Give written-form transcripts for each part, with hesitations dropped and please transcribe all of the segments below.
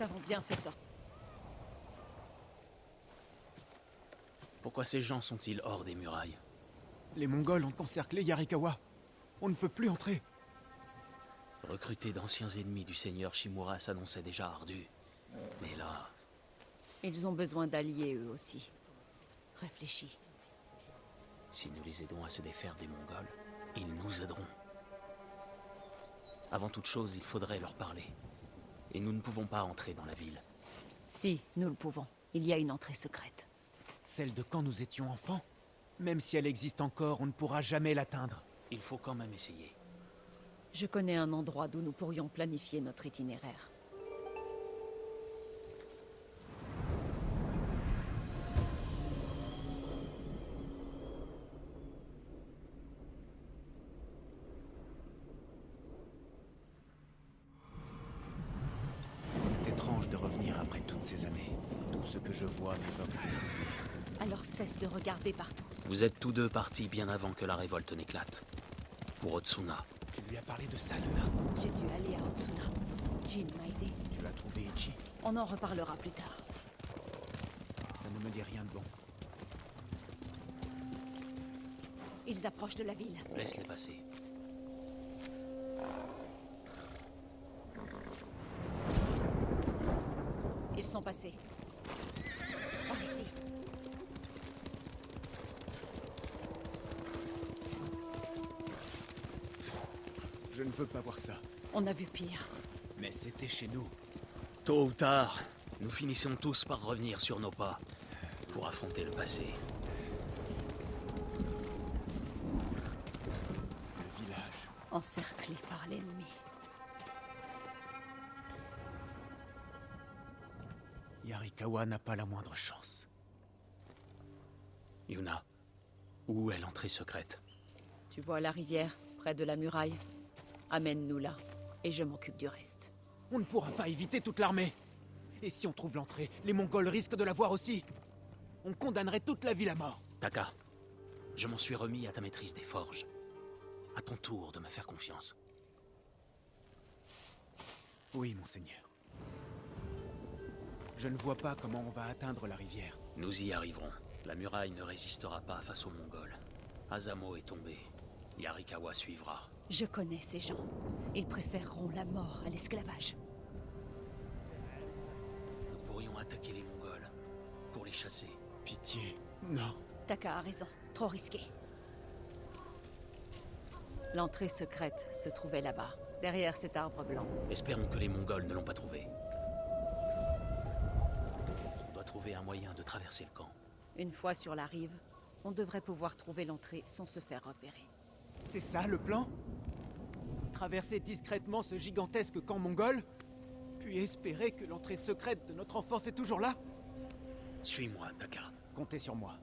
avons bien fait ça. Pourquoi ces gens sont-ils hors des murailles? Les Mongols ont encerclé Yarikawa. On ne peut plus entrer. Recruter d'anciens ennemis du seigneur Shimura s'annonçait déjà ardu. Mais là... Ils ont besoin d'alliés, eux aussi. Réfléchis. Si nous les aidons à se défaire des Mongols, ils nous aideront. Avant toute chose, il faudrait leur parler. Et nous ne pouvons pas entrer dans la ville. Si, nous le pouvons. Il y a une entrée secrète. Celle de quand nous étions enfants? Même si elle existe encore, on ne pourra jamais l'atteindre. Il faut quand même essayer. Je connais un endroit d'où nous pourrions planifier notre itinéraire. C'est étrange de revenir après toutes ces années. Tout ce que je vois m'évoque des souvenirs. Alors cesse de regarder partout. Vous êtes tous deux partis bien avant que la révolte n'éclate. Pour Otsuna. Tu lui as parlé de ça, Yuna. J'ai dû aller à Otsuna. Jin m'a aidé. Tu as trouvé Ichi. On en reparlera plus tard. Ça ne me dit rien de bon. Ils approchent de la ville. Laisse-les passer. Ils sont passés. Par ici. Je ne veux pas voir ça. On a vu pire. Mais c'était chez nous. Tôt ou tard, nous finissons tous par revenir sur nos pas pour affronter le passé. Le village. Encerclés par l'ennemi. Yarikawa n'a pas la moindre chance. Yuna, où est l'entrée secrète? Tu vois la rivière, près de la muraille? Amène-nous là, et je m'occupe du reste. On ne pourra pas éviter toute l'armée. Et si on trouve l'entrée, les Mongols risquent de la voir aussi. On condamnerait toute la ville à mort. Taka, je m'en suis remis à ta maîtrise des forges. À ton tour de me faire confiance. Oui, monseigneur. Je ne vois pas comment on va atteindre la rivière. Nous y arriverons. La muraille ne résistera pas face aux Mongols. Azamo est tombé. Yarikawa suivra. Je connais ces gens. Ils préféreront la mort à l'esclavage. Nous pourrions attaquer les Mongols pour les chasser. Pitié, non. Taka a raison. Trop risqué. L'entrée secrète se trouvait là-bas, derrière cet arbre blanc. Espérons que les Mongols ne l'ont pas trouvé. On doit trouver un moyen de traverser le camp. Une fois sur la rive, on devrait pouvoir trouver l'entrée sans se faire repérer. C'est ça le plan? Traverser discrètement ce gigantesque camp mongol? Puis espérer que l'entrée secrète de notre enfance est toujours là? Suis-moi, Taka. Comptez sur moi.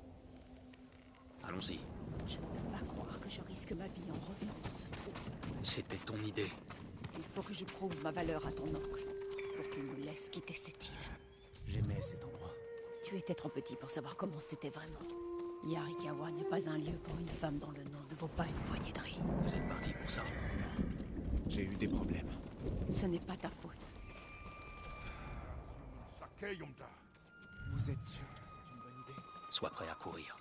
Allons-y. Je ne peux pas croire que je risque ma vie en revenant dans ce trou. C'était ton idée. Il faut que je prouve ma valeur à ton oncle, pour qu'il me laisse quitter cette île. J'aimais cet endroit. Tu étais trop petit pour savoir comment c'était vraiment. Yarikawa n'est pas un lieu pour une femme dont le nom ne vaut pas une poignée de riz. Vous êtes parti pour ça. J'ai eu des problèmes. Ce n'est pas ta faute. Vous êtes sûr que c'est une bonne idée? Sois prêt à courir.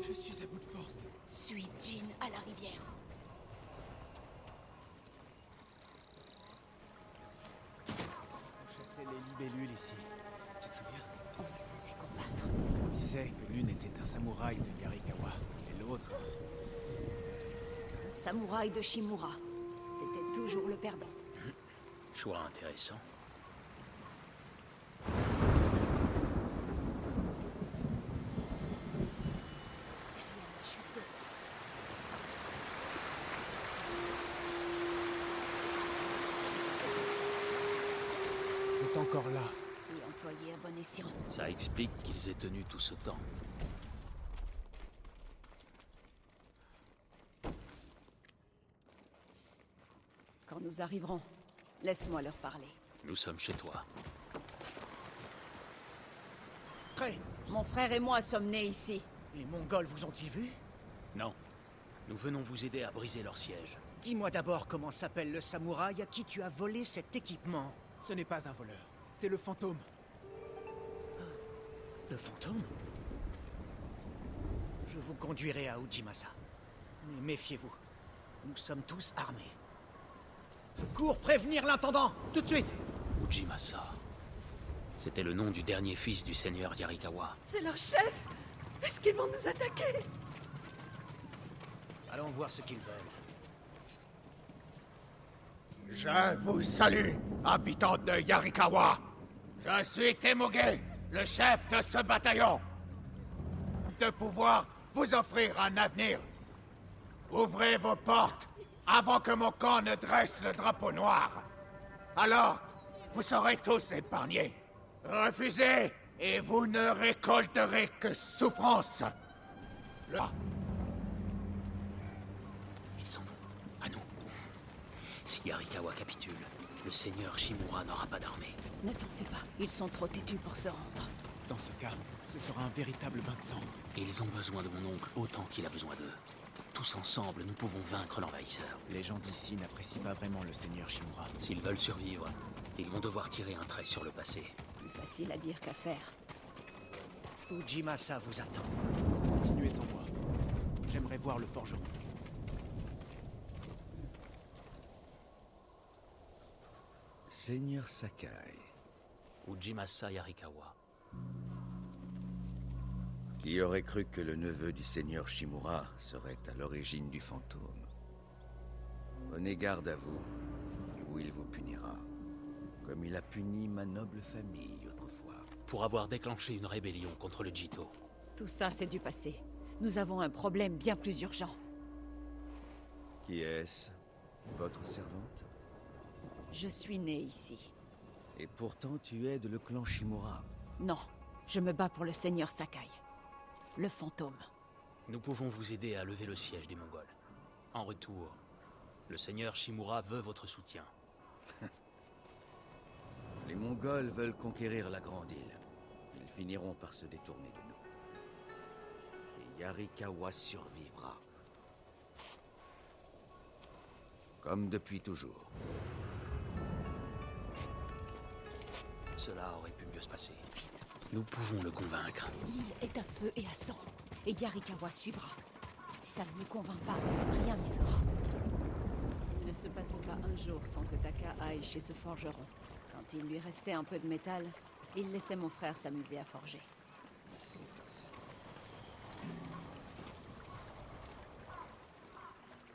Je suis à bout de force. Suis Jin à la rivière. On chassait les libellules ici. Tu te souviens? On les faisait combattre. On disait que l'une était un samouraï de Yarikawa, et l'autre... Un samouraï de Shimura. C'était toujours le perdant. Choix intéressant. Derrière la chute d'eau. C'est encore là. Et employé à bon escient. Ça explique qu'ils aient tenu tout ce temps. Quand nous arriverons, laisse-moi leur parler. Nous sommes chez toi. Prêt. Mon frère et moi sommes nés ici. Les Mongols vous ont-ils vu? Non. Nous venons vous aider à briser leur siège. Dis-moi d'abord comment s'appelle le samouraï à qui tu as volé cet équipement. Ce n'est pas un voleur, c'est le fantôme. Le fantôme? Je vous conduirai à Ujimasa. Mais méfiez-vous. Nous sommes tous armés. Cours prévenir l'intendant! Tout de suite! Ujimasa. C'était le nom du dernier fils du seigneur Yarikawa. C'est leur chef! Est-ce qu'ils vont nous attaquer? Allons voir ce qu'ils veulent. Je vous salue, habitants de Yarikawa. Je suis Temuge, le chef de ce bataillon. De pouvoir vous offrir un avenir. Ouvrez vos portes avant que mon camp ne dresse le drapeau noir. Alors, vous serez tous épargnés. Refusez et vous ne récolterez que souffrance. Ils s'en vont. À nous. Si Yarikawa capitule, le seigneur Shimura n'aura pas d'armée. Ne t'en fais pas, ils sont trop têtus pour se rendre. Dans ce cas, ce sera un véritable bain de sang. Ils ont besoin de mon oncle autant qu'il a besoin d'eux. Tous ensemble, nous pouvons vaincre l'envahisseur. Les gens d'ici n'apprécient pas vraiment le seigneur Shimura. S'ils veulent survivre, ils vont devoir tirer un trait sur le passé. Plus facile à dire qu'à faire. Ujimasa vous attend. Continuez sans moi. J'aimerais voir le forgeron. Seigneur Sakai. Ujimasa Yarikawa. Qui aurait cru que le neveu du seigneur Shimura serait à l'origine du fantôme? Prenez garde à vous, ou il vous punira, comme il a puni ma noble famille autrefois. Pour avoir déclenché une rébellion contre le Jito. Tout ça, c'est du passé. Nous avons un problème bien plus urgent. Qui est-ce? Votre servante? Je suis née ici. Et pourtant tu aides le clan Shimura. Non, je me bats pour le seigneur Sakai. Le fantôme. Nous pouvons vous aider à lever le siège des Mongols. En retour, le seigneur Shimura veut votre soutien. Les Mongols veulent conquérir la Grande Île. Ils finiront par se détourner de nous. Et Yarikawa survivra. Comme depuis toujours. Cela aurait pu mieux se passer. Nous pouvons le convaincre. L'île est à feu et à sang. Et Yarikawa suivra. Si ça ne le convainc pas, rien n'y fera. Il ne se passait pas un jour sans que Taka aille chez ce forgeron. Quand il lui restait un peu de métal, il laissait mon frère s'amuser à forger.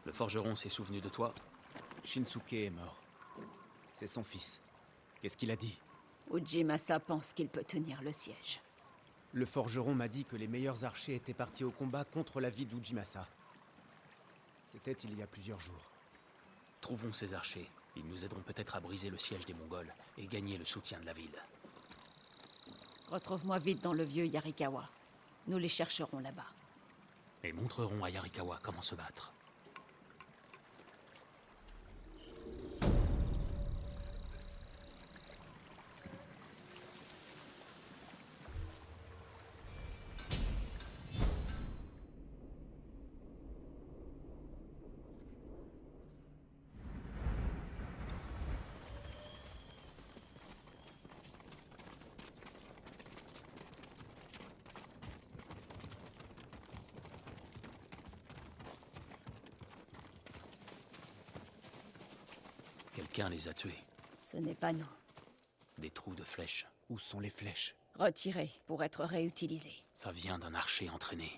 Le forgeron s'est souvenu de toi? Shinsuke est mort. C'est son fils. Qu'est-ce qu'il a dit? Ujimasa pense qu'il peut tenir le siège. Le forgeron m'a dit que les meilleurs archers étaient partis au combat contre la ville d'Ujimasa. C'était il y a plusieurs jours. Trouvons ces archers. Ils nous aideront peut-être à briser le siège des Mongols et gagner le soutien de la ville. Retrouve-moi vite dans le vieux Yarikawa. Nous les chercherons là-bas. Et montrerons à Yarikawa comment se battre. Quelqu'un les a tués. Ce n'est pas nous. Des trous de flèches. Où sont les flèches? Retirés pour être réutilisés. Ça vient d'un archer entraîné.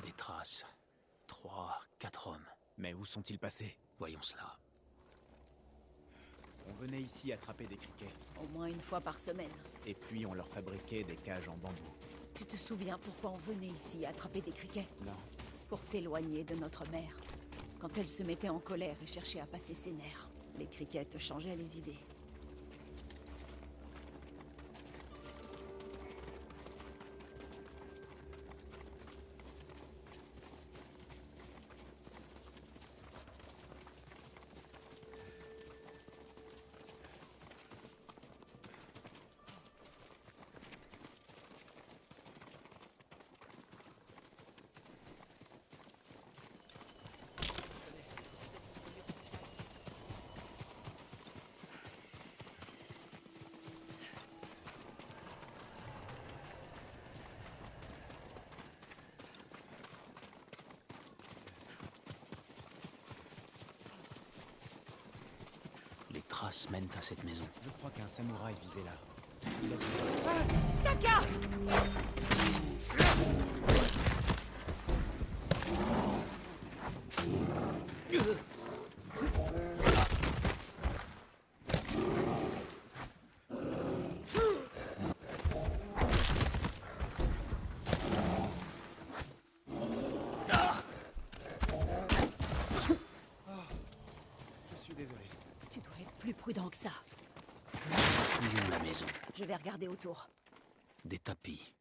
Des traces. 3, 4 hommes. Mais où sont-ils passés? Voyons cela. On venait ici attraper des criquets. Au moins une fois par semaine. Et puis on leur fabriquait des cages en bambou. Tu te souviens pourquoi on venait ici attraper des criquets? Non. Pour t'éloigner de notre mère. Quand elle se mettait en colère et cherchait à passer ses nerfs. Les criquets te changeaient les idées. traces mènent à cette maison. Je crois qu'un samouraï vivait là. Il a... Taka! Je suis désolé. Tu dois être plus prudent que ça. Fouillons la maison. Je vais regarder autour. Des tapis.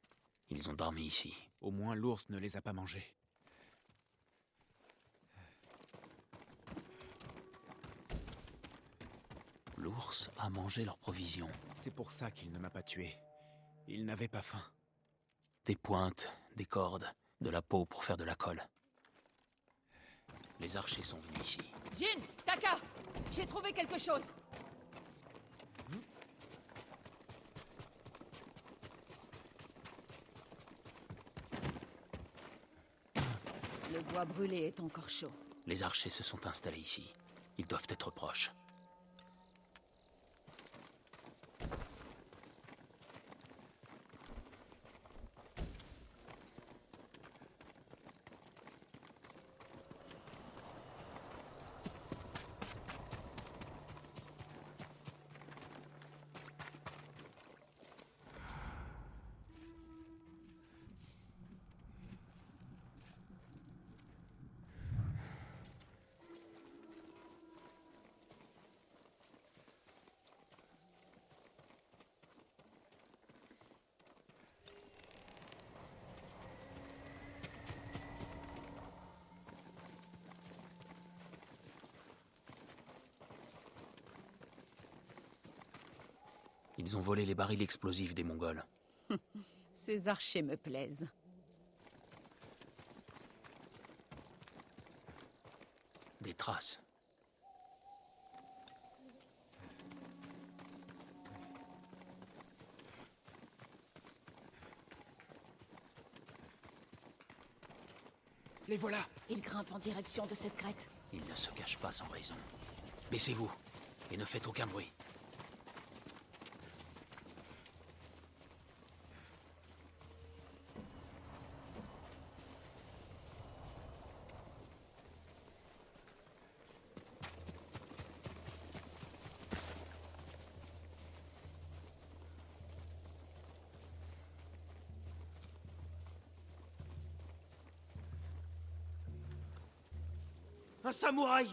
Ils ont dormi ici. Au moins l'ours ne les a pas mangés. L'ours a mangé leurs provisions. C'est pour ça qu'il ne m'a pas tué. Il n'avait pas faim. Des pointes, des cordes, de la peau pour faire de la colle. Les archers sont venus ici. Jin! Taka! J'ai trouvé quelque chose! Le bois brûlé est encore chaud. Les archers se sont installés ici. Ils doivent être proches. Ils ont volé les barils explosifs des Mongols. Ces archers me plaisent. Des traces. Les voilà! Ils grimpent en direction de cette crête. Ils ne se cachent pas sans raison. Baissez-vous et ne faites aucun bruit. Un samouraï!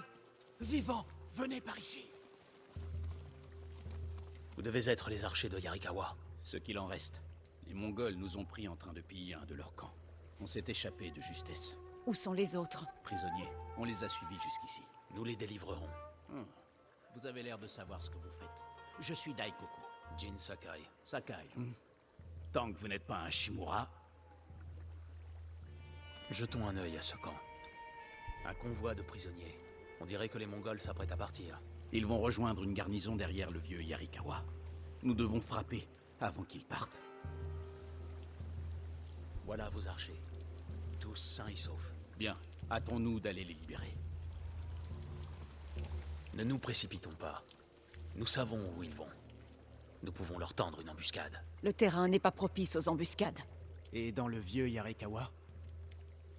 Vivant! Venez par ici! Vous devez être les archers de Yarikawa. Ce qu'il en reste. Les Mongols nous ont pris en train de piller un de leurs camps. On s'est échappé de justesse. Où sont les autres? Prisonniers, on les a suivis jusqu'ici. Nous les délivrerons. Vous avez l'air de savoir ce que vous faites. Je suis Daikoku. Jin Sakai. Sakai. Tant que vous n'êtes pas un Shimura, Jetons un œil à ce camp. Un convoi de prisonniers. On dirait que les Mongols s'apprêtent à partir. ils vont rejoindre une garnison derrière le vieux Yarikawa. Nous devons frapper avant qu'ils partent. Voilà vos archers. Tous sains et saufs. Bien, hâtons-nous d'aller les libérer. Ne nous précipitons pas. Nous savons où ils vont. Nous pouvons leur tendre une embuscade. Le terrain n'est pas propice aux embuscades. Et dans le vieux Yarikawa?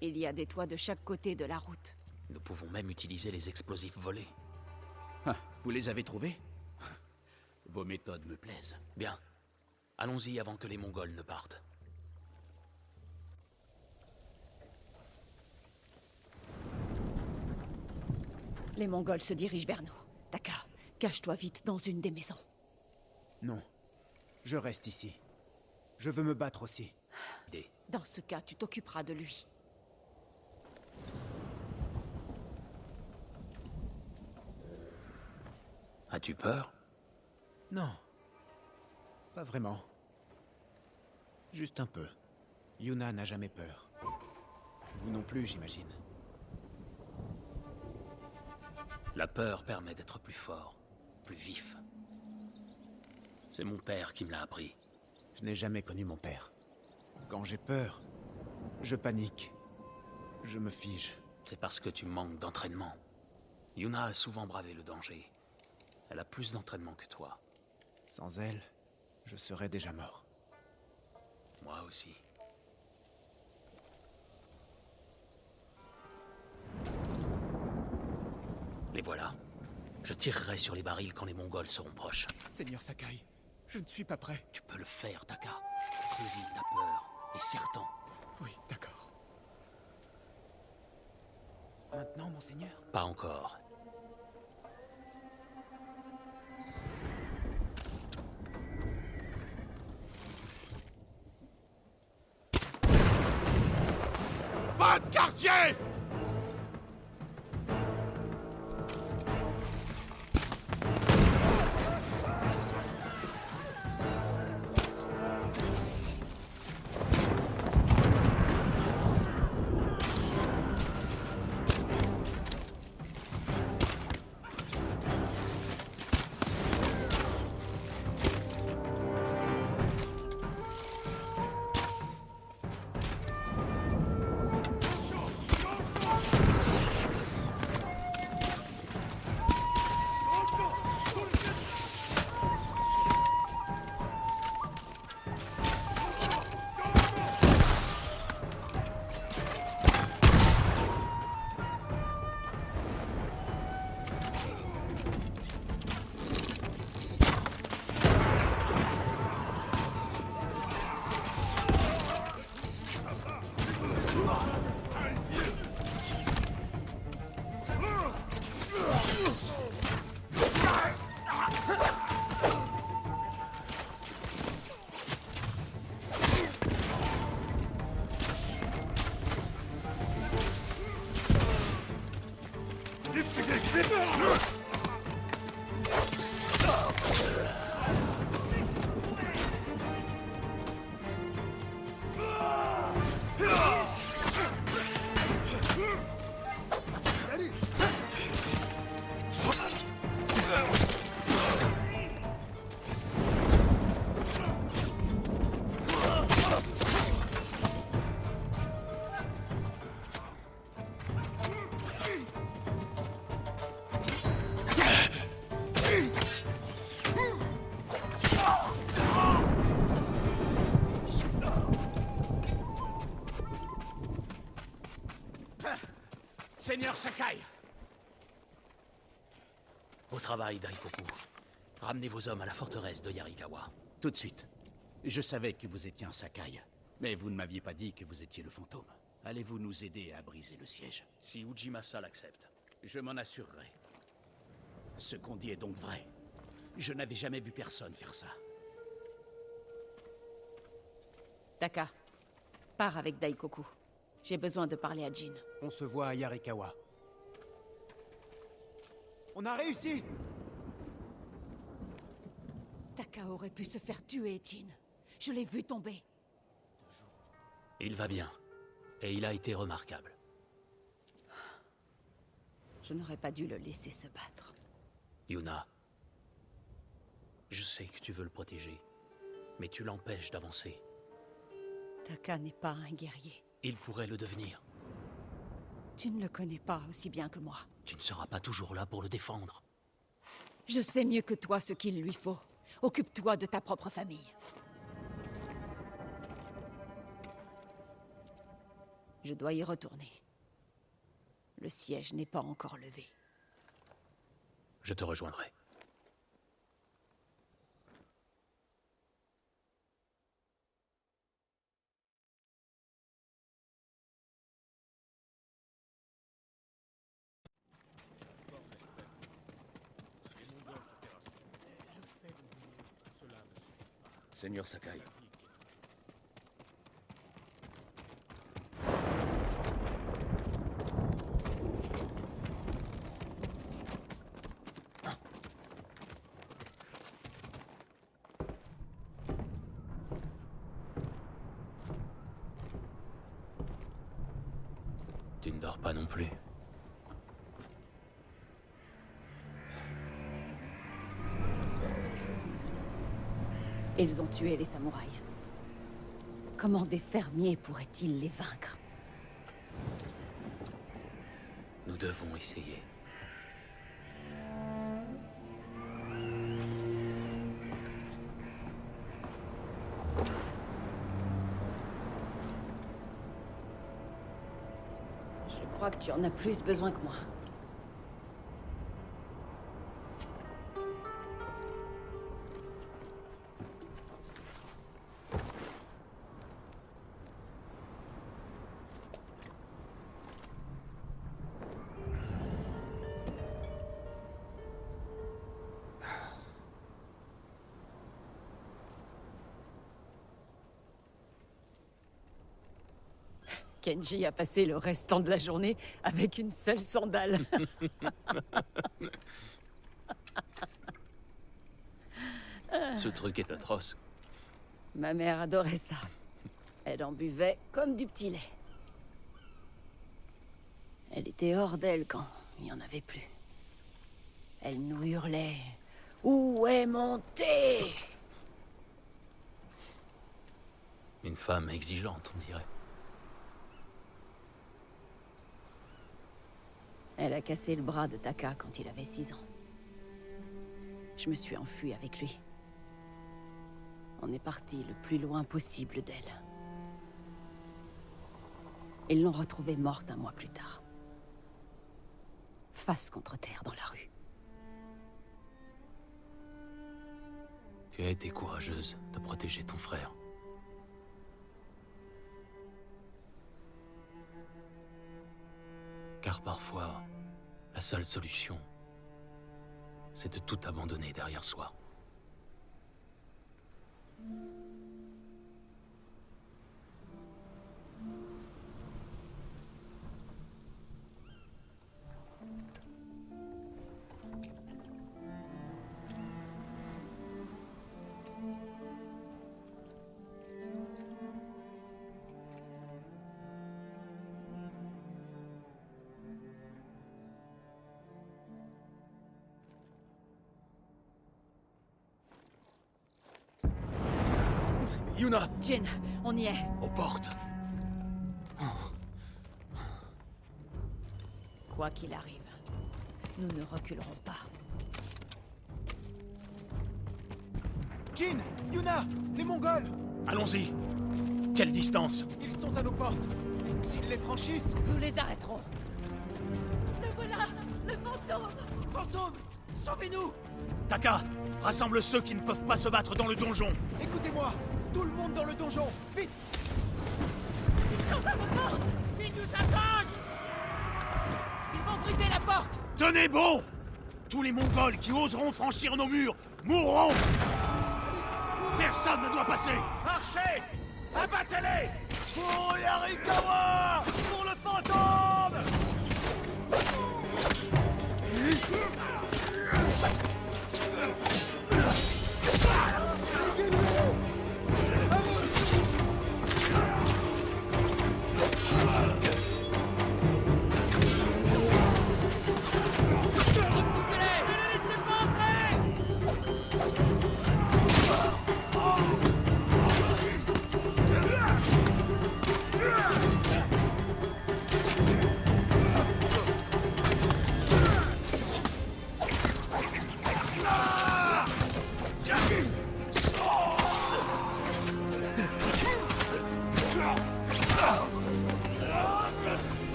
Il y a des toits de chaque côté de la route. Nous pouvons même utiliser les explosifs volés. Ah, vous les avez trouvés? Vos méthodes me plaisent. Bien. Allons-y avant que les Mongols ne partent. Les Mongols se dirigent vers nous. Taka, cache-toi vite dans une des maisons. Non. Je reste ici. Je veux me battre aussi. Idée. Dans ce cas, tu t'occuperas de lui. As-tu peur? Non. Pas vraiment. Juste un peu. Yuna n'a jamais peur. Vous non plus, j'imagine. La peur permet d'être plus fort, plus vif. C'est mon père qui me l'a appris. Je n'ai jamais connu mon père. Quand j'ai peur, je panique. Je me fige. C'est parce que tu manques d'entraînement. Yuna a souvent bravé le danger. Elle a plus d'entraînement que toi. Sans elle, je serais déjà mort. Moi aussi. Les voilà. Je tirerai sur les barils quand les Mongols seront proches. Seigneur Sakai, je ne suis pas prêt. Tu peux le faire, Taka. Saisis ta peur et serre-t'en. Oui, d'accord. Maintenant, monseigneur? Pas encore. Pas de quartier! Seigneur Sakai! Au travail, Daikoku. Ramenez vos hommes à la forteresse de Yarikawa. Tout de suite. Je savais que vous étiez un Sakai, mais vous ne m'aviez pas dit que vous étiez le fantôme. Allez-vous nous aider à briser le siège? Si Ujimasa l'accepte. Je m'en assurerai. Ce qu'on dit est donc vrai. Je n'avais jamais vu personne faire ça. Taka, pars avec Daikoku. J'ai besoin de parler à Jin. On se voit à Yarikawa. On a réussi! Taka aurait pu se faire tuer, Jin. Je l'ai vu tomber. Il va bien. Et il a été remarquable. Je n'aurais pas dû le laisser se battre. Yuna, je sais que tu veux le protéger, mais tu l'empêches d'avancer. Taka n'est pas un guerrier. Il pourrait le devenir. Tu ne le connais pas aussi bien que moi. Tu ne seras pas toujours là pour le défendre. Je sais mieux que toi ce qu'il lui faut. Occupe-toi de ta propre famille. Je dois y retourner. Le siège n'est pas encore levé. Je te rejoindrai. Seigneur Sakai. Tu ne dors pas non plus. Ils ont tué les samouraïs. Comment des fermiers pourraient-ils les vaincre? Nous devons essayer. crois que tu en as plus besoin que moi. Kenji a passé le restant de la journée avec une seule sandale. Ce truc est atroce. Ma mère adorait ça. Elle en buvait comme du petit lait. Elle était hors d'elle quand il n'y en avait plus. Elle nous hurlait « Où est mon thé ?» Une femme exigeante, on dirait. Elle a cassé le bras de Taka quand il avait 6 ans. Je me suis enfuie avec lui. On est parti le plus loin possible d'elle. Ils l'ont retrouvée morte un mois plus tard. Face contre terre dans la rue. Tu as été courageuse de protéger ton frère. Car parfois, la seule solution, c'est de tout abandonner derrière soi. Yuna! Jin, on y est. Aux portes! Quoi qu'il arrive, nous ne reculerons pas. Jin! Yuna! Les Mongols! Allons-y. Quelle distance? Ils sont à nos portes. S'ils les franchissent... Nous les arrêterons. Le voilà! Le fantôme! Fantôme! Sauvez-nous! Taka, rassemble ceux qui ne peuvent pas se battre dans le donjon. Écoutez-moi! Tout le monde dans le donjon! Vite! Ils sont à vos portes! Ils nous attaquent! Ils vont briser la porte! Tenez bon! Tous les Mongols qui oseront franchir nos murs mourront! Personne ne doit passer! Archers! Abattez-les! Pour Yarikawa! Pour le fantôme!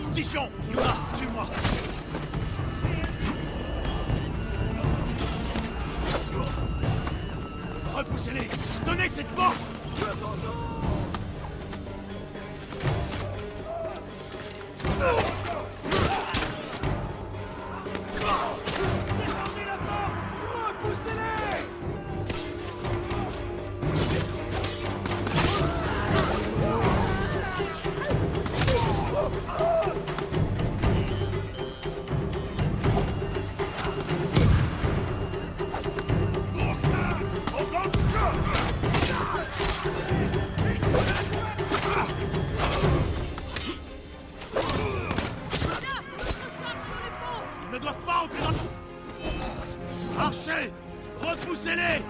Position! Yuna, suis-moi! Repoussez-les! Tenez cette porte! Défendez la porte! Repoussez-les! Ils ne doivent pas entrer dans... Archers! Repoussez-les!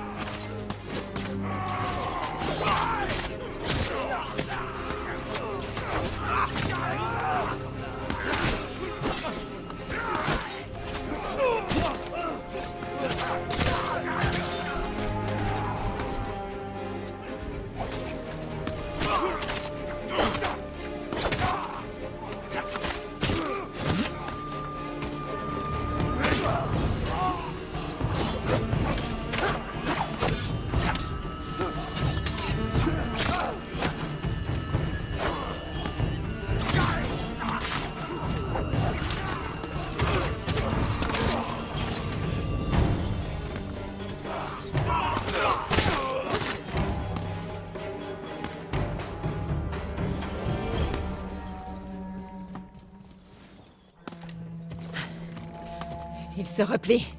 Ils se replient.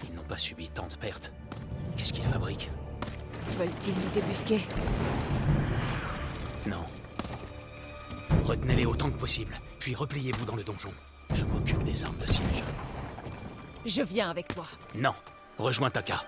Ils n'ont pas subi tant de pertes. Qu'est-ce qu'ils fabriquent? Veulent-ils nous débusquer? Non. Retenez-les autant que possible, puis repliez-vous dans le donjon. Je m'occupe des armes de siège. Je viens avec toi. Non. Rejoins Taka.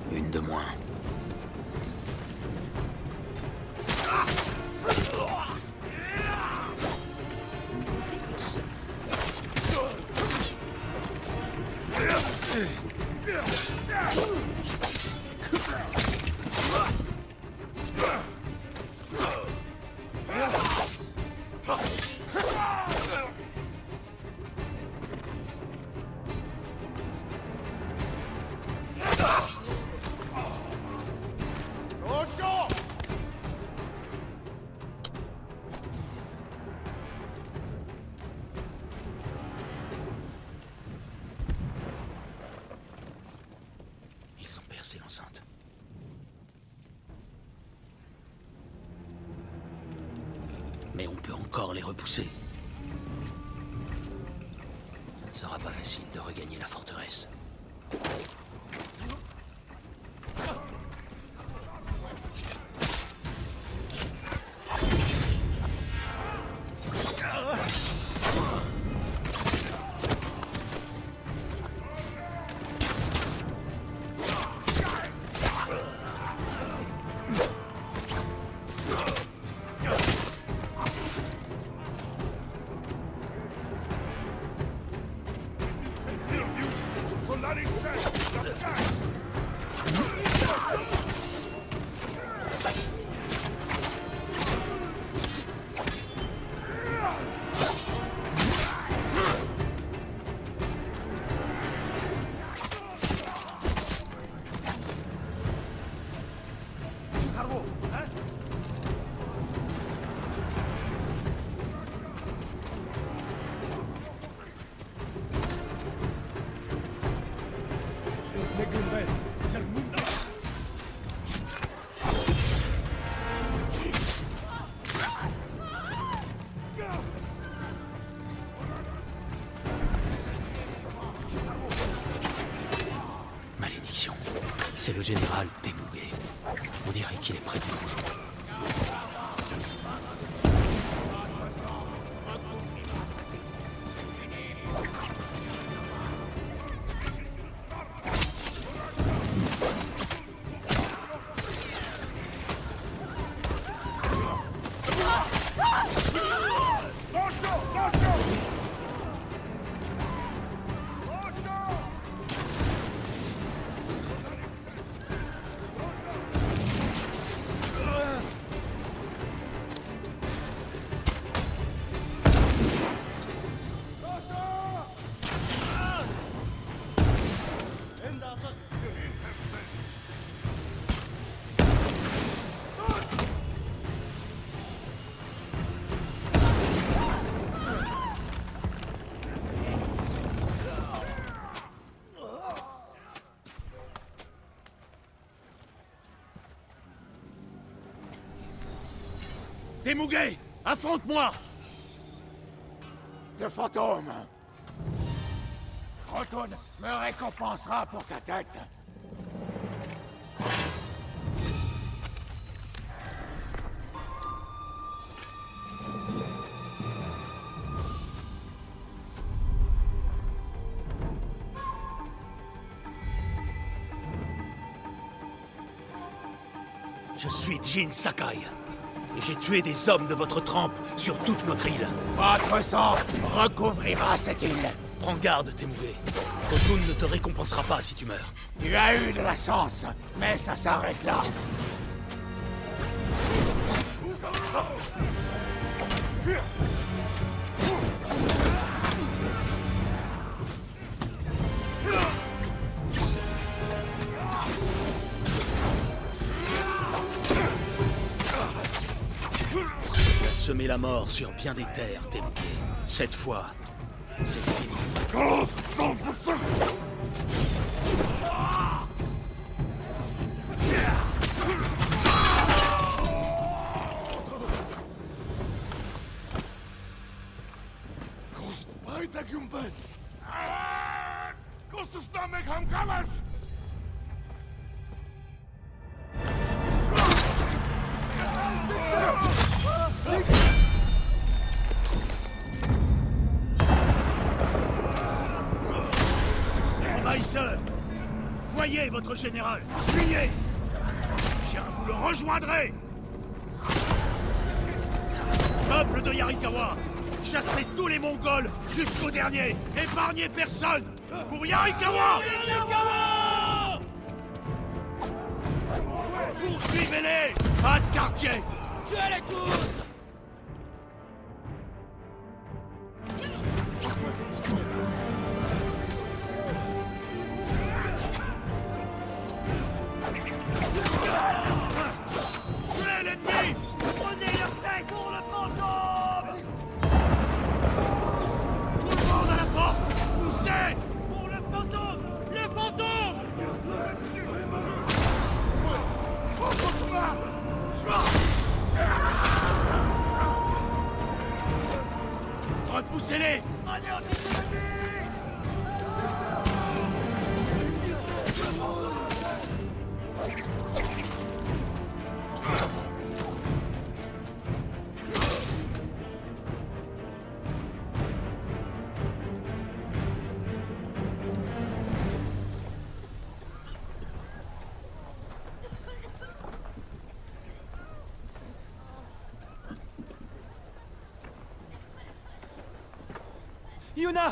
Une de moins. Ils ont percé l'enceinte. Mais on peut encore les repousser. Ça ne sera pas facile de regagner la forteresse. C'est le général Temugé. On dirait qu'il est près du donjon. Temugé, affronte-moi! Le fantôme! Crotone me récompensera pour ta tête. Je suis Jin Sakai. Et j'ai tué des hommes de votre trempe sur toute notre île. Votre sang recouvrira cette île. Prends garde, Temugé. Khotun ne te récompensera pas si tu meurs. Tu as eu de la chance, mais ça s'arrête là. Semer la mort sur bien des terres, Temugé. Cette fois, c'est fini. Envahisseurs, voyez votre général, fuyez! Bien, vous le rejoindrez! Peuple de Yarikawa, chassez tous les Mongols jusqu'au dernier! Épargnez personne! Pour Yarikawa! Poursuivez-les! Pas de quartier! Tuez-les tous! Tuez l'ennemi! Prenez leur tête pour le fantôme! Tout le monde à la porte! Poussez! Pour le fantôme! Le fantôme! Repoussez-les! Anéantissez l'ennemi! Yuna!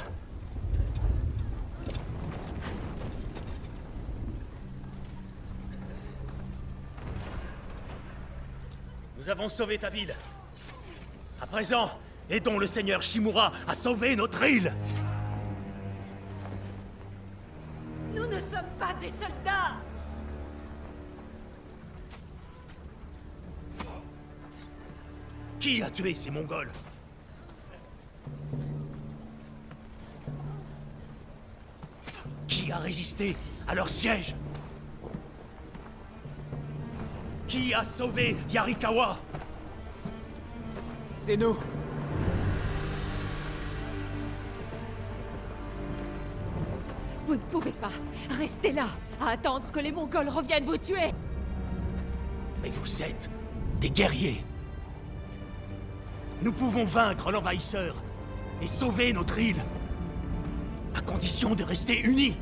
Nous avons sauvé ta ville. À présent, aidons le seigneur Shimura à sauver notre île. Nous ne sommes pas des soldats! Qui a tué ces Mongols? Qui a résisté à leur siège? Qui a sauvé Yarikawa? C'est nous! Vous ne pouvez pas rester là, à attendre que les Mongols reviennent vous tuer. Mais vous êtes des guerriers. Nous pouvons vaincre l'envahisseur et sauver notre île, à condition de rester unis.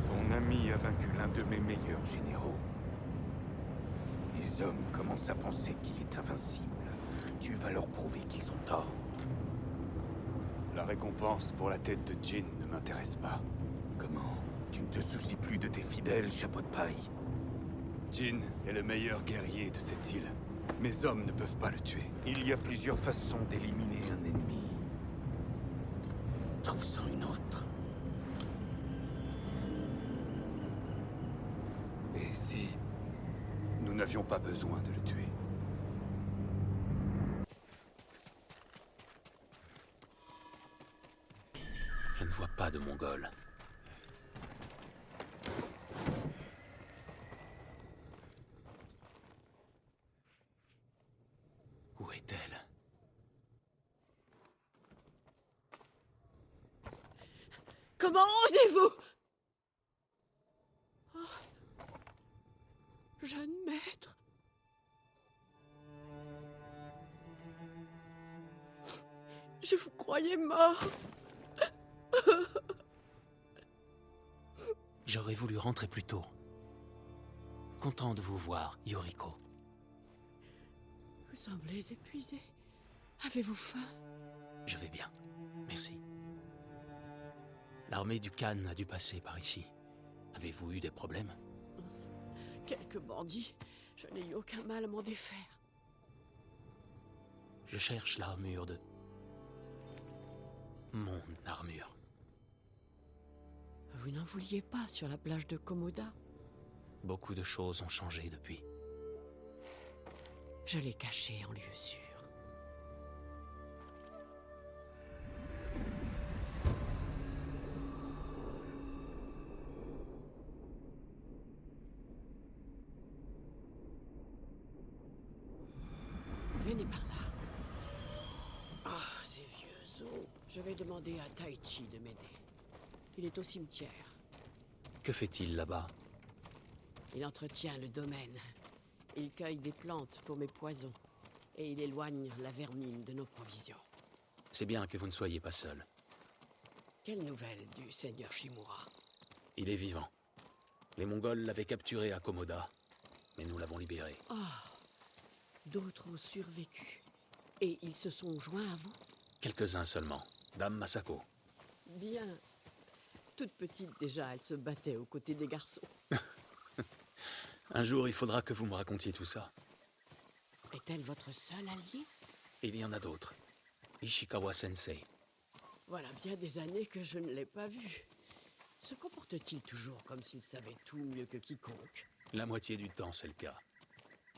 Ton ami a vaincu l'un de mes meilleurs généraux. Les hommes commencent à penser qu'il est invincible. Tu vas leur prouver qu'ils ont tort. La récompense pour la tête de Jin ne m'intéresse pas. Comment? Tu ne te soucies plus de tes fidèles, chapeau de paille? Jin est le meilleur guerrier de cette île. Mes hommes ne peuvent pas le tuer. Il y a plusieurs façons d'éliminer un ennemi. Trouve-en une autre. Et si nous n'avions pas besoin de le tuer? Je ne vois pas de Mongols. Où est-elle? Comment osez-vous? Oh. Jeune maître. Je vous croyais mort. J'aurais voulu rentrer plus tôt. Content de vous voir, Yoriko. Vous semblez épuisé. Avez-vous faim? Je vais bien, merci. L'armée du Khan a dû passer par ici. Avez-vous eu des problèmes? Quelques bandits. Je n'ai eu aucun mal à m'en défaire. Je cherche l'armure de... Mon armure. Vous n'en vouliez pas sur la plage de Komoda? Beaucoup de choses ont changé depuis. Je l'ai cachée en lieu sûr. Venez par là. Ah, ces vieux os. Je vais demander à Taichi de m'aider. Il est au cimetière. Que fait-il là-bas? Il entretient le domaine. Il cueille des plantes pour mes poisons. Et il éloigne la vermine de nos provisions. C'est bien que vous ne soyez pas seul. Quelle nouvelle du seigneur Shimura? Il est vivant. Les Mongols l'avaient capturé à Komoda, mais nous l'avons libéré. Ah, d'autres ont survécu. Et ils se sont joints à vous? Quelques-uns seulement. Dame Masako. Bien. Toute petite déjà, elle se battait aux côtés des garçons. Un jour, il faudra que vous me racontiez tout ça. Est-elle votre seul allié? Il y en a d'autres. Ishikawa Sensei. Voilà bien des années que je ne l'ai pas vu. Se comporte-t-il toujours comme s'il savait tout mieux que quiconque? La moitié du temps, c'est le cas.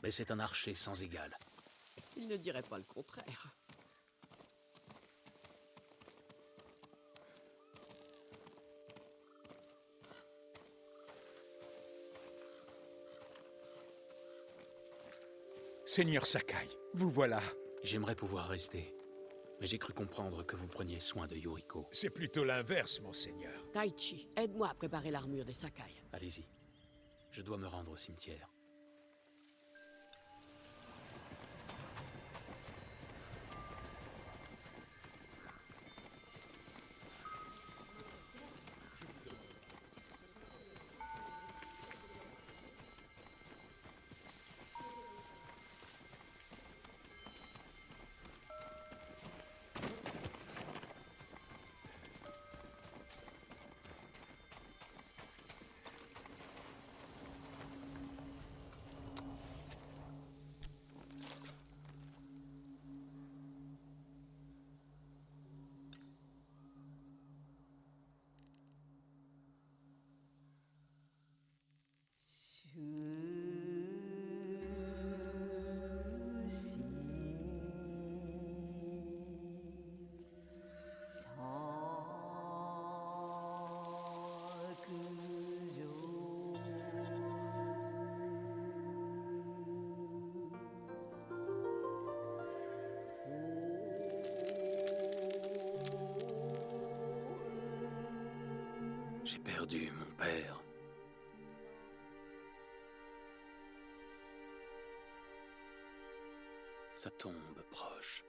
Mais c'est un archer sans égal. Il ne dirait pas le contraire. Seigneur Sakai, vous voilà. J'aimerais pouvoir rester. Mais j'ai cru comprendre que vous preniez soin de Yoriko. C'est plutôt l'inverse, monseigneur. Taichi, aide-moi à préparer l'armure des Sakai. Allez-y. Je dois me rendre au cimetière. J'ai perdu mon père. Sa tombe proche.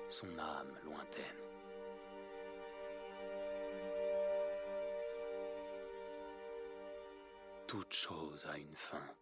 Son âme lointaine. Toute chose a une fin.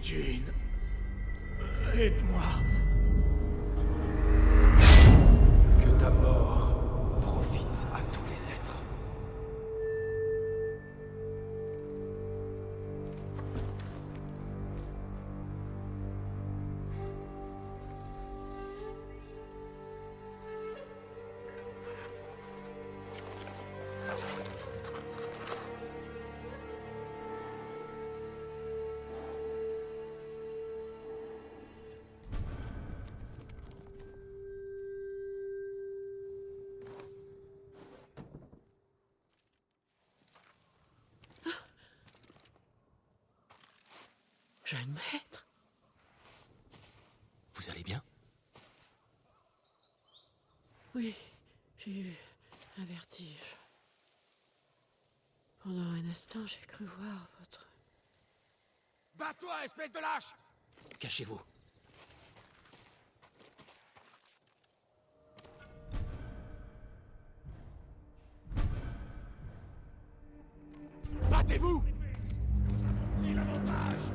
Jean, aide-moi. Que ta mort profite à tous les êtres. Jeune maître. Vous allez bien? Oui, j'ai eu un vertige. Pendant un instant, j'ai cru voir votre... Bats-toi, espèce de lâche! Cachez-vous. Battez-vous! Pris l'avantage!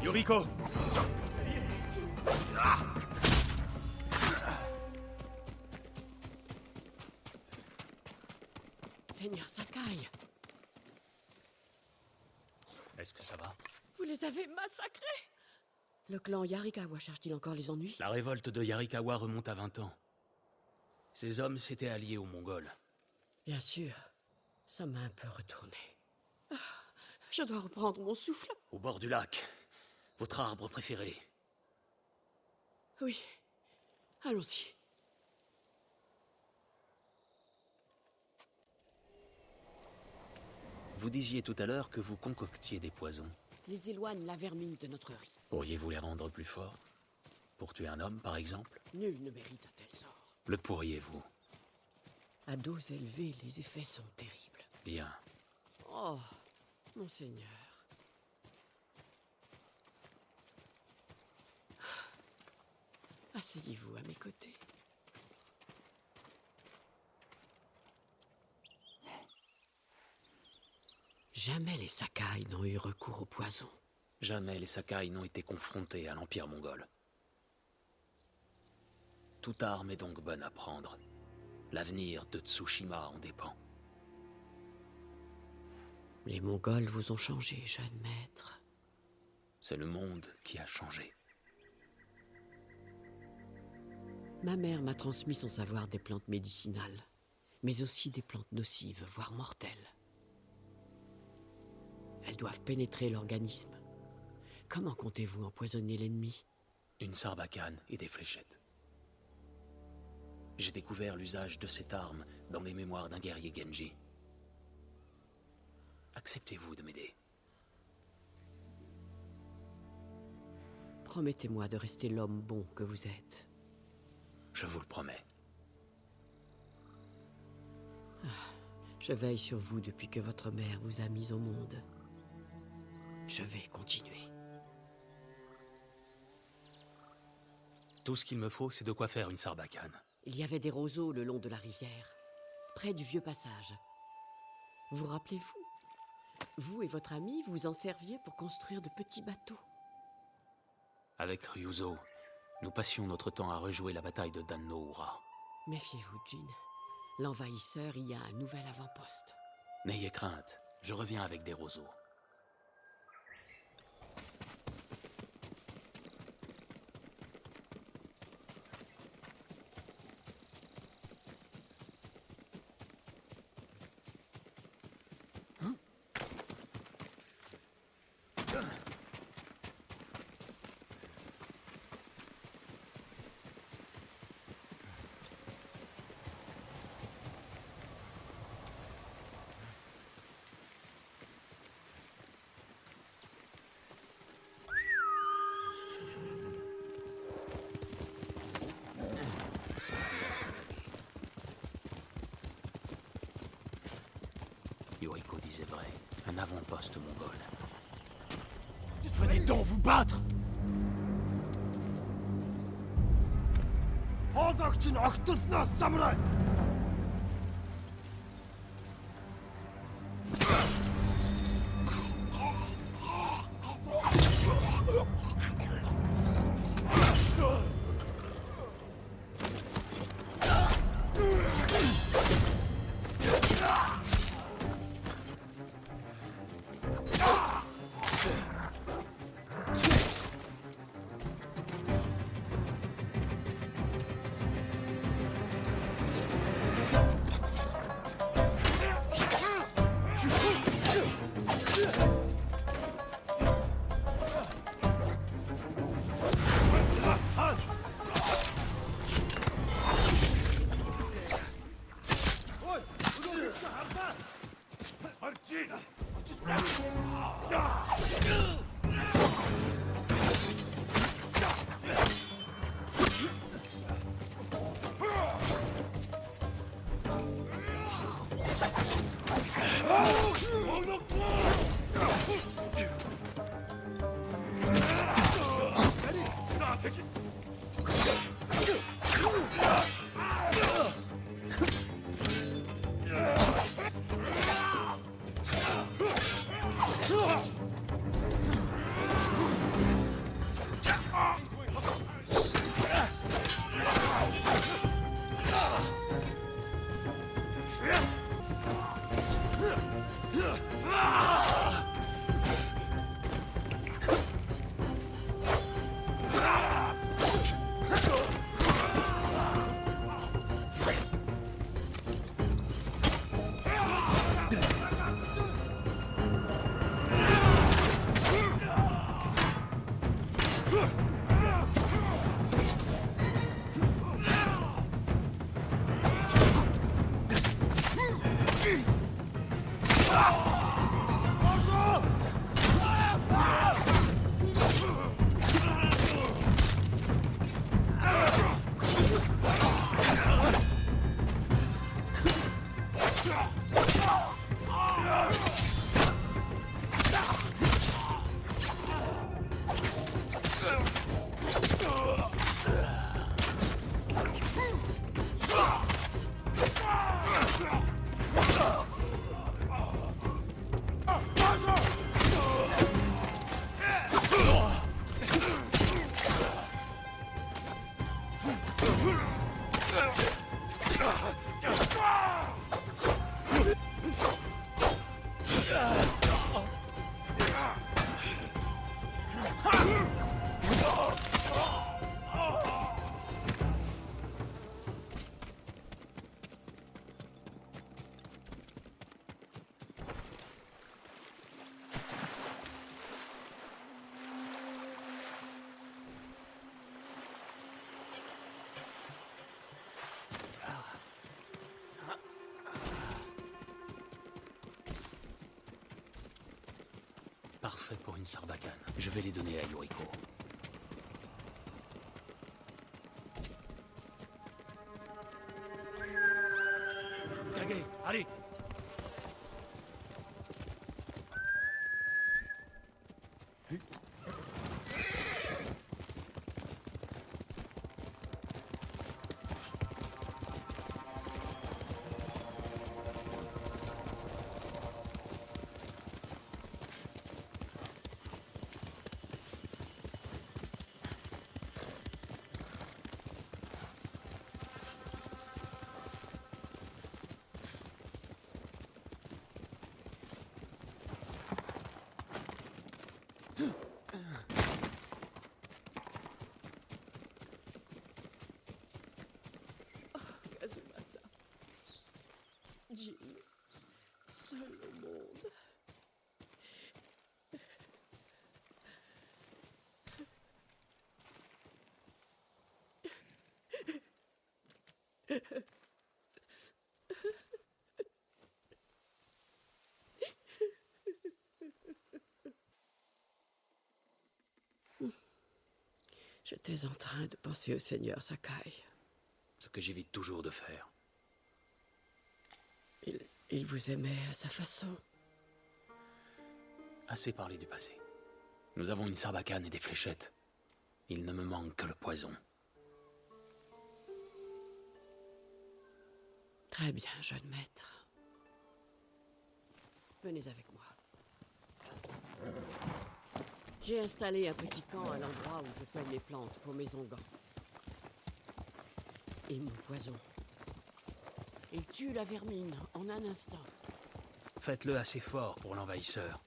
Yuriko! Seigneur Sakai, Est-ce que ça va? vous les avez massacrés! Le clan Yarikawa cherche-t-il encore les ennuis? La révolte de Yarikawa remonte à 20 ans. Ces hommes s'étaient alliés aux Mongols. Bien sûr, ça m'a un peu retourné. Ah, je dois reprendre mon souffle. Au bord du lac. Votre arbre préféré. Oui, allons-y. Vous disiez tout à l'heure que vous concoctiez des poisons. Ils éloignent la vermine de notre riz. Pourriez-vous les rendre plus forts? Pour tuer un homme, par exemple? Nul ne mérite un tel sort. Le pourriez-vous? À dose élevée, les effets sont terribles. Bien. Oh, monseigneur. Asseyez-vous à mes côtés. Jamais les Sakai n'ont eu recours au poison. Jamais les Sakai n'ont été confrontés à l'Empire mongol. Toute arme est donc bonne à prendre. L'avenir de Tsushima en dépend. Les Mongols vous ont changé, jeune maître. C'est le monde qui a changé. Ma mère m'a transmis son savoir des plantes médicinales, mais aussi des plantes nocives, voire mortelles. Elles doivent pénétrer l'organisme. Comment comptez-vous empoisonner l'ennemi? Une sarbacane et des fléchettes. J'ai découvert l'usage de cette arme dans les mémoires d'un guerrier Genji. Acceptez-vous de m'aider? Promettez-moi de rester l'homme bon que vous êtes. Je vous le promets. Je veille sur vous depuis que votre mère vous a mis au monde. Je vais continuer. Tout ce qu'il me faut, c'est de quoi faire une sarbacane. Il y avait des roseaux le long de la rivière, près du vieux passage. Vous rappelez-vous? Vous et votre ami, vous en serviez pour construire de petits bateaux. Avec Ryuzo, nous passions notre temps à rejouer la bataille de Dan no Ura. Méfiez-vous, Jin. L'envahisseur y a un nouvel avant-poste. N'ayez crainte, je reviens avec des roseaux. Yoriko disait vrai, un avant-poste mongol. Venez donc vous battre! Parfait pour une sarbacane. Je vais les donner à Yuriko. Kage, allez! Kazumasa. Jin, seul au monde. J'étais en train de penser au seigneur Sakai. Ce que j'évite toujours de faire. Il vous aimait à sa façon. Assez parlé du passé. Nous avons une sarbacane et des fléchettes. Il ne me manque que le poison. Très bien, jeune maître. Venez avec moi. J'ai installé un petit camp à l'endroit où je cueille les plantes pour mes onguents. Et mon poison. Il tue la vermine en un instant. Faites-le assez fort pour l'envahisseur.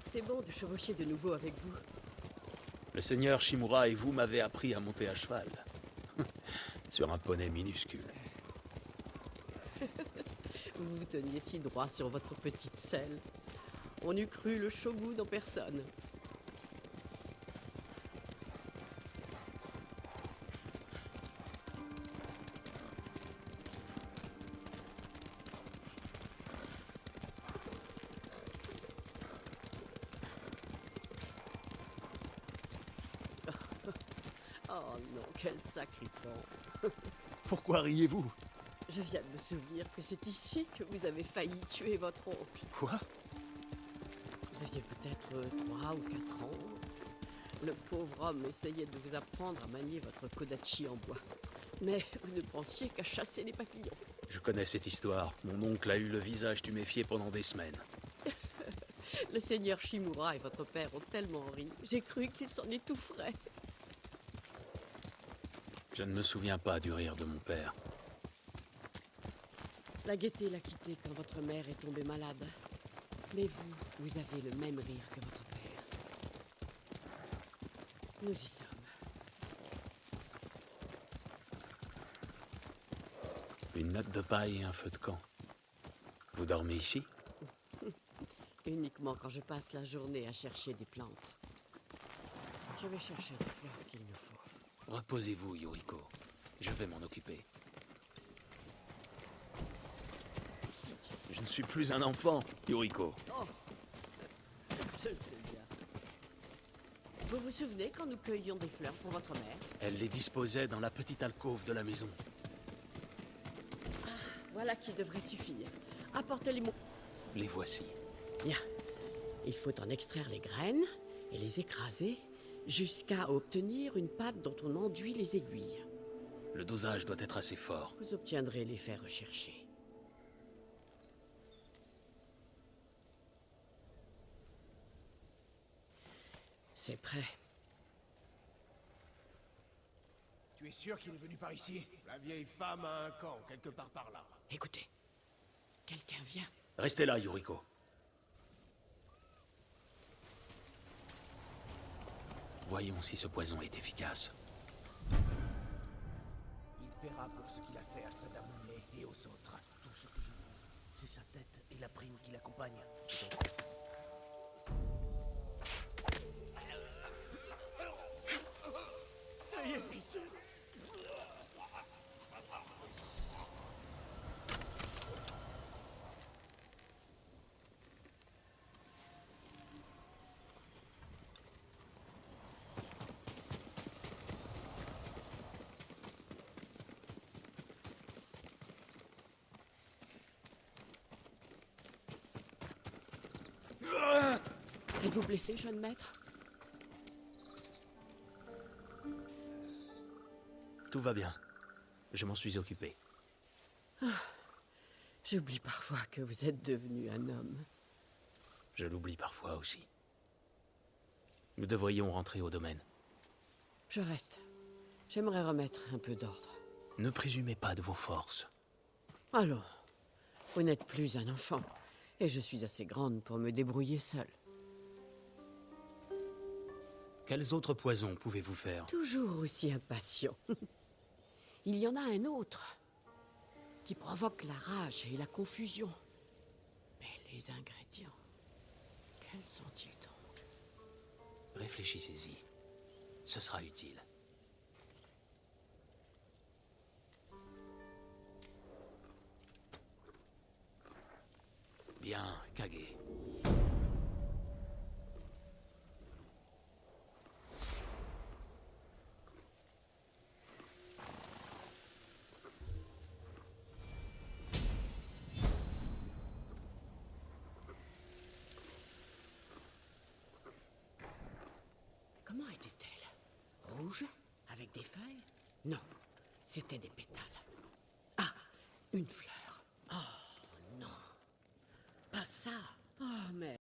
C'est bon de chevaucher de nouveau avec vous. Le seigneur Shimura et vous m'avez appris à monter à cheval. Sur un poney minuscule. Vous vous teniez si droit sur votre petite selle. On eût cru le shogun en personne. Oh non, quel sacripant. Pourquoi riez-vous? Je viens de me souvenir que c'est ici que vous avez failli tuer votre oncle. Quoi? Vous aviez peut-être 3 ou 4 ans. Le pauvre homme essayait de vous apprendre à manier votre kodachi en bois. Mais vous ne pensiez qu'à chasser les papillons. Je connais cette histoire. Mon oncle a eu le visage tuméfié pendant des semaines. Le seigneur Shimura et votre père ont tellement ri. J'ai cru qu'ils s'en étoufferaient. Je ne me souviens pas du rire de mon père. La gaieté l'a quitté quand votre mère est tombée malade. Mais vous avez le même rire que votre père. Nous y sommes. Une natte de paille et un feu de camp. Vous dormez ici? Uniquement quand je passe la journée à chercher des plantes. Je vais chercher les fleurs qu'il nous faut. Reposez-vous, Yuriko. Je vais m'en occuper. Si. Je ne suis plus un enfant, Yuriko. Oh, je le sais bien. Vous vous souvenez quand nous cueillions des fleurs pour votre mère? Elle les disposait dans la petite alcôve de la maison. Voilà qui devrait suffire. Apportez-les-moi. Les voici. Bien. Il faut en extraire les graines et les écraser jusqu'à obtenir une pâte dont on enduit les aiguilles. Le dosage doit être assez fort. Vous obtiendrez l'effet recherché. C'est prêt. Tu es sûr qu'il est venu par ici? La vieille femme a un camp, quelque part par là. Écoutez, quelqu'un vient. Restez là, Yuriko. Voyons si ce poison est efficace. Il paiera pour ce qu'il a fait à Sadamune et aux autres. Tout ce que je veux, c'est sa tête et la prime qui l'accompagne. Ayez pitié. Êtes-vous blessé, jeune maître? Tout va bien. Je m'en suis occupé. J'oublie parfois que vous êtes devenu un homme. Je l'oublie parfois aussi. Nous devrions rentrer au domaine. Je reste. J'aimerais remettre un peu d'ordre. Ne présumez pas de vos forces. Allons, vous n'êtes plus un enfant, et je suis assez grande pour me débrouiller seule. Quels autres poisons pouvez-vous faire? Toujours aussi impatient. Il y en a un autre qui provoque la rage et la confusion. Mais les ingrédients, quels sont-ils donc? Réfléchissez-y. Ce sera utile. Bien, Kage. Comment était-elle? Rouge? Avec des feuilles? Non, c'était des pétales. Ah, une fleur. Oh non, pas ça. Oh mais...